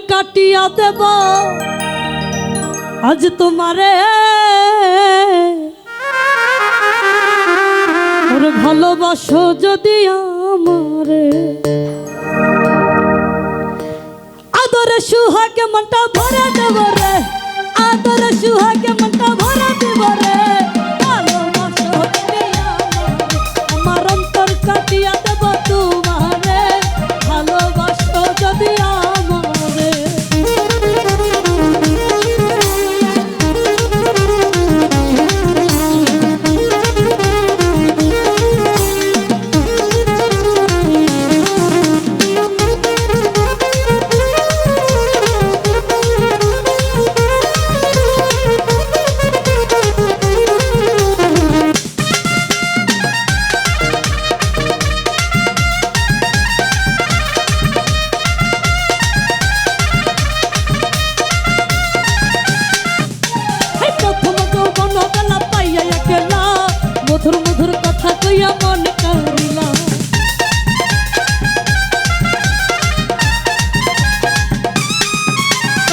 কাটিয়া দেব আজ তোমারে ওরে ভালোবাসো যদি আমারে আদরে সুহাগে মনটা ভরে দেব রে আদরে সুহাগে মনটা ভরে দেব রে ভালোবাসো যদি আমার অন্তর কাটিয়া দেব তোমারে ভালোবাসো যদি আমারে মধুর মধুর কথা কইয়া মন কারিলা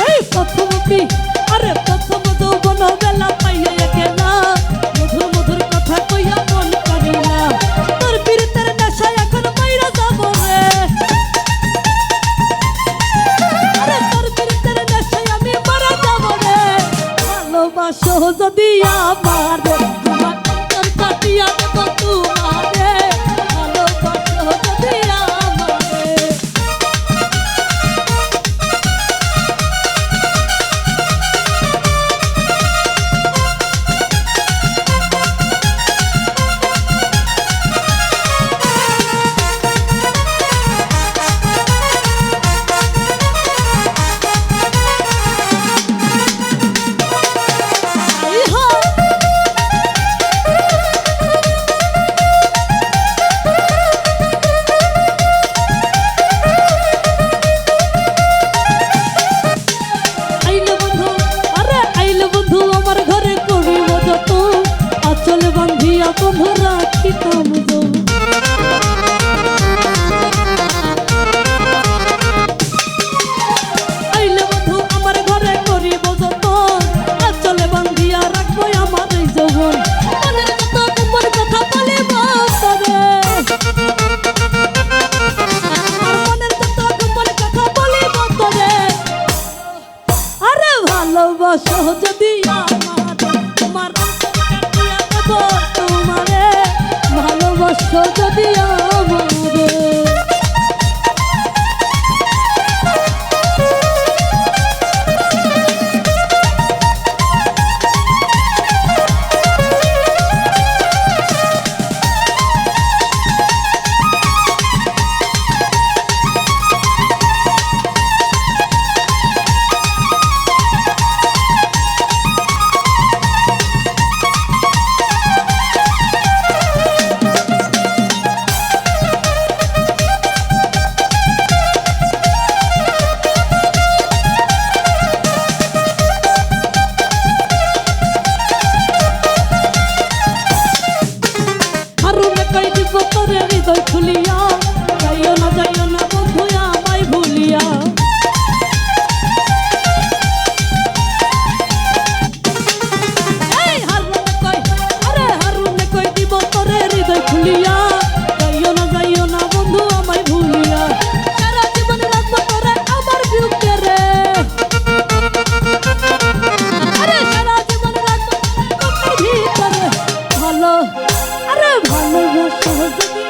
এই প্রথমটি আরে প্রথম যৌবন বেলা পাইয়া গেলা মধুর মধুর কথা কইয়া মন কারিলা তোর পীড়িতের নেশায় এখন মাইরা যাব রে আরে তোর পীড়িতের নেশায় আমি মারা যাব রে ভালোবাসো যদি আমারে কাটিয়া দেব তোমারে ভালোবাসো যদি আমারে বন্ধু রাখিতাম আইলে বন্ধু আমার ঘরে করিব যতন আচলে বান্ধিয়া রাখবো আমার এই যৌবন মনের কত তোমার কথা বলিব তবে মনের কত তোমার কথা বলিব তবে আরে ভালোবাসো যদি তোমার তোমারে ভালোবাসো যদি আমারে হৃদয় খুলিয়া যাইও না বন্ধু আমায় ভুলিয়া এই হারুনে কই দিব তোরে হৃদয় খুলিয়া যাইও না বন্ধু আমায় ভুলিয়া সারা জীবন রাখবো তোরে আমার বুকে রে আরে সারা জীবন রাখবো তোর ভিতরে ভালো আরে ভালোবাসো যদি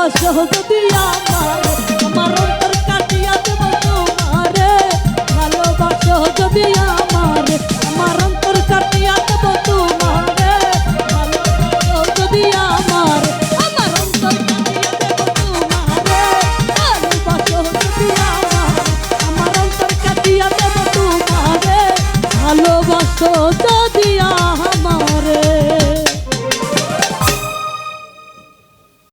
ভালোবাসো যদি আমারে আমার অন্তর কাটিয়া দেব তোমারে ভালোবাসো যদি আমারে আমার অন্তর কাটিয়া দেব তোমারে ভালোবাসো যদি আমারে আমার অন্তর কাটিয়া দেব তোমারে ভালোবাসো যদি আমারে আমার অন্তর কাটিয়া দেব তোমারে ভালোবাসো যদি